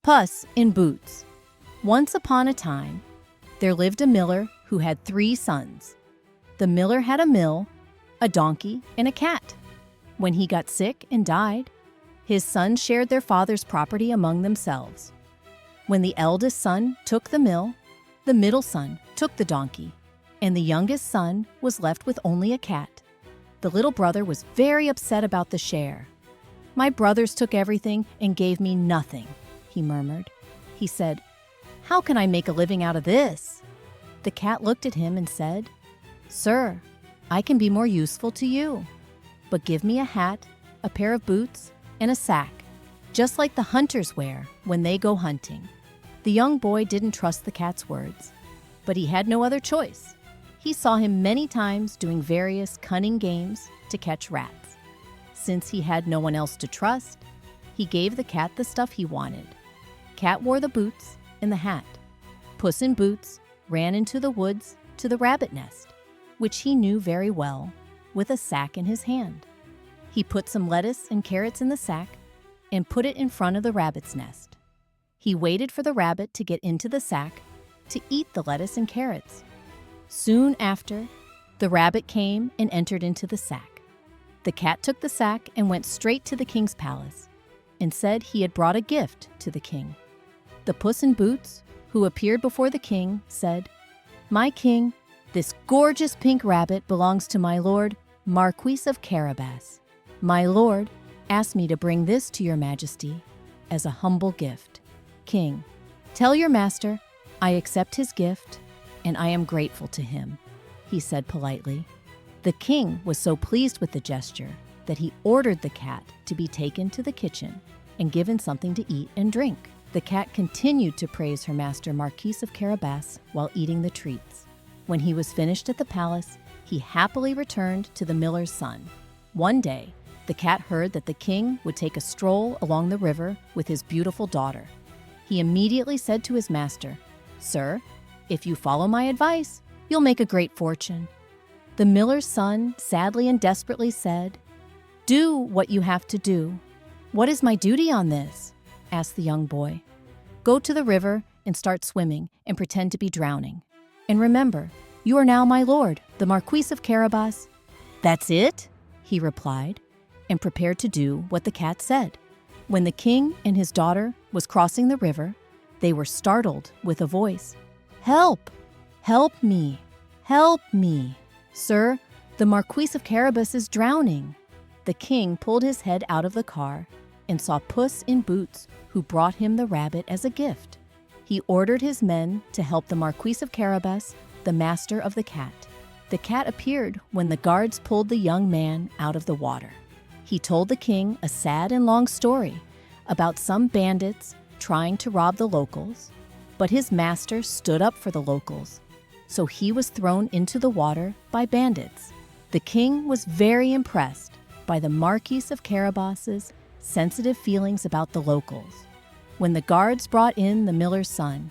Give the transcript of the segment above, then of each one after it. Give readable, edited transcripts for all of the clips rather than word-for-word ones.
Puss in Boots. Once upon a time, there lived a miller who had 3 sons. The miller had a mill, a donkey, and a cat. When he got sick and died, his sons shared their father's property among themselves. When the eldest son took the mill, the middle son took the donkey, and the youngest son was left with only a cat. The little brother was very upset about the share. "My brothers took everything and gave me nothing," he murmured. He said, "How can I make a living out of this?" The cat looked at him and said, "Sir, I can be more useful to you, but give me a hat, a pair of boots, and a sack, just like the hunters wear when they go hunting." The young boy didn't trust the cat's words, but he had no other choice. He saw him many times doing various cunning games to catch rats. Since he had no one else to trust, he gave the cat the stuff he wanted. Cat wore the boots and the hat. Puss in Boots ran into the woods to the rabbit nest, which he knew very well, with a sack in his hand. He put some lettuce and carrots in the sack and put it in front of the rabbit's nest. He waited for the rabbit to get into the sack to eat the lettuce and carrots. Soon after, the rabbit came and entered into the sack. The cat took the sack and went straight to the king's palace and said he had brought a gift to the king. The Puss in Boots, who appeared before the king, said, "My king, this gorgeous pink rabbit belongs to my lord, Marquis of Carabas. My lord asked me to bring this to your majesty as a humble gift. King, tell your master I accept his gift and I am grateful to him," he said politely. The king was so pleased with the gesture that he ordered the cat to be taken to the kitchen and given something to eat and drink. The cat continued to praise her master, Marquis of Carabas, while eating the treats. When he was finished at the palace, he happily returned to the miller's son. One day, the cat heard that the king would take a stroll along the river with his beautiful daughter. He immediately said to his master, "Sir, if you follow my advice, you'll make a great fortune." The miller's son sadly and desperately said, "Do what you have to do." "What is my duty on this?" asked the young boy. "Go to the river and start swimming and pretend to be drowning. And remember, you are now my lord, the Marquis of Carabas." "That's it?" he replied, and prepared to do what the cat said. When the king and his daughter was crossing the river, they were startled with a voice. "Help! Help me! Help me! Sir, the Marquis of Carabas is drowning." The king pulled his head out of the car and saw Puss in Boots, who brought him the rabbit as a gift. He ordered his men to help the Marquis of Carabas, the master of the cat. The cat appeared when the guards pulled the young man out of the water. He told the king a sad and long story about some bandits trying to rob the locals, but his master stood up for the locals, so he was thrown into the water by bandits. The king was very impressed by the Marquis of Carabas's sensitive feelings about the locals. When the guards brought in the miller's son,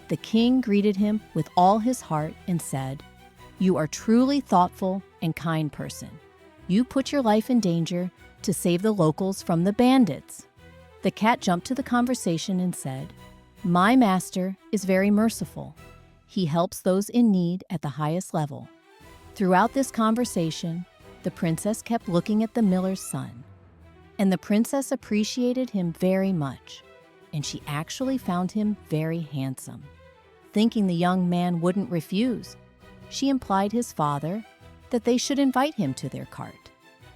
the king greeted him with all his heart and said, "You are truly thoughtful and kind person. You put your life in danger to save the locals from the bandits." The cat jumped to the conversation and said, "My master is very merciful. He helps those in need at the highest level." Throughout this conversation, the princess kept looking at the miller's son. And the princess appreciated him very much, and she actually found him very handsome. Thinking the young man wouldn't refuse, she implied his father that they should invite him to their cart.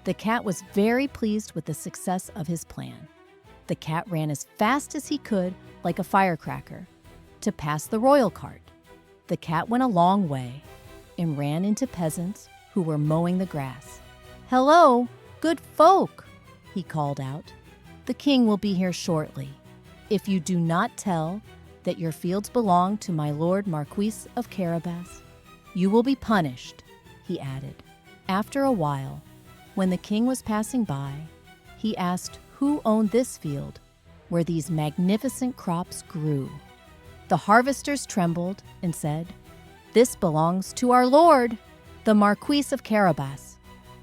The cat was very pleased with the success of his plan. The cat ran as fast as he could, like a firecracker, to pass the royal cart. The cat went a long way and ran into peasants who were mowing the grass. "Hello, good folk," he called out. "The king will be here shortly. If you do not tell that your fields belong to my lord Marquis of Carabas, you will be punished," he added. After a while, when the king was passing by, he asked who owned this field where these magnificent crops grew. The harvesters trembled and said, "This belongs to our lord, the Marquis of Carabas."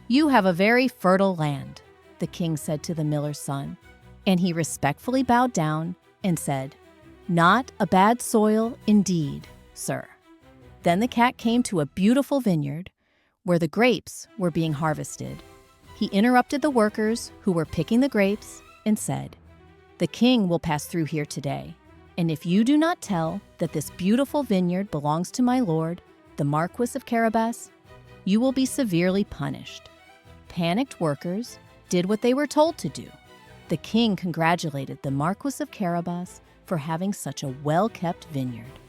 "You have a very fertile land," the king said to the miller's son, and he respectfully bowed down and said, "Not a bad soil indeed, sir." Then the cat came to a beautiful vineyard where the grapes were being harvested. He interrupted the workers who were picking the grapes and said, "The king will pass through here today, and if you do not tell that this beautiful vineyard belongs to my lord, the Marquis of Carabas, you will be severely punished." Panicked workers did what they were told to do. The king congratulated the Marquis of Carabas for having such a well-kept vineyard.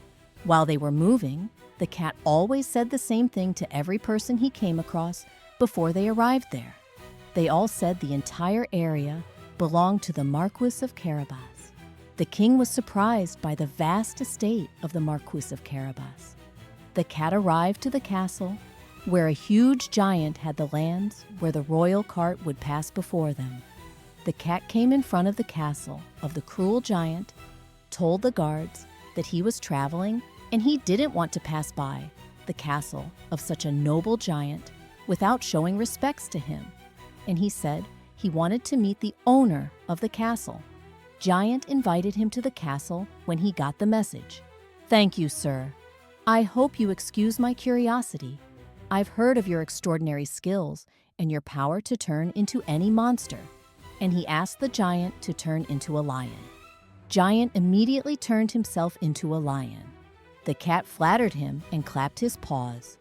While they were moving, the cat always said the same thing to every person he came across before they arrived there. They all said the entire area belonged to the Marquis of Carabas. The king was surprised by the vast estate of the Marquis of Carabas. The cat arrived to the castle, where a huge giant had the lands where the royal cart would pass before them. The cat came in front of the castle of the cruel giant, told the guards that he was traveling and he didn't want to pass by the castle of such a noble giant without showing respects to him. And he said he wanted to meet the owner of the castle. Giant invited him to the castle when he got the message. "Thank you, sir. I hope you excuse my curiosity. I've heard of your extraordinary skills and your power to turn into any monster." And he asked the giant to turn into a lion. Giant immediately turned himself into a lion. The cat flattered him and clapped his paws.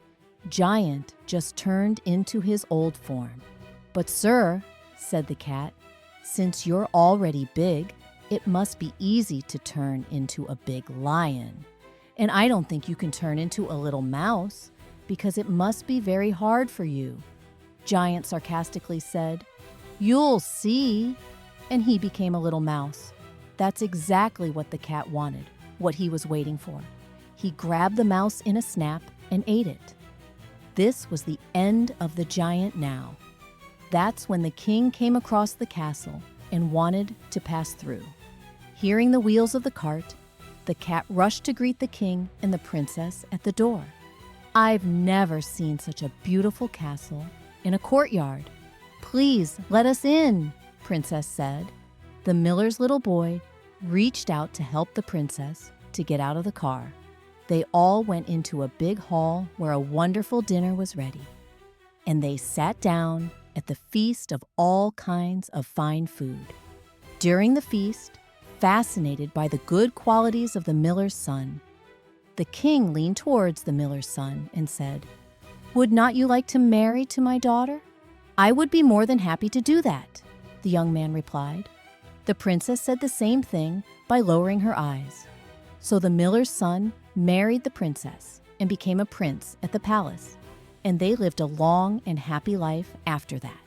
Giant just turned into his old form. "But sir," said the cat, "since you're already big, it must be easy to turn into a big lion. And I don't think you can turn into a little mouse, because it must be very hard for you." Giant sarcastically said, "You'll see." And he became a little mouse. That's exactly what the cat wanted, what he was waiting for. He grabbed the mouse in a snap and ate it. This was the end of the giant now. That's when the king came across the castle and wanted to pass through. Hearing the wheels of the cart, the cat rushed to greet the king and the princess at the door. "I've never seen such a beautiful castle in a courtyard. Please let us in," Princess said. The miller's little boy reached out to help the princess to get out of the car. They all went into a big hall where a wonderful dinner was ready. And they sat down at the feast of all kinds of fine food. During the feast, fascinated by the good qualities of the miller's son, the king leaned towards the miller's son and said, "Would not you like to marry to my daughter?" "I would be more than happy to do that," the young man replied. The princess said the same thing by lowering her eyes. So the miller's son married the princess and became a prince at the palace, and they lived a long and happy life after that.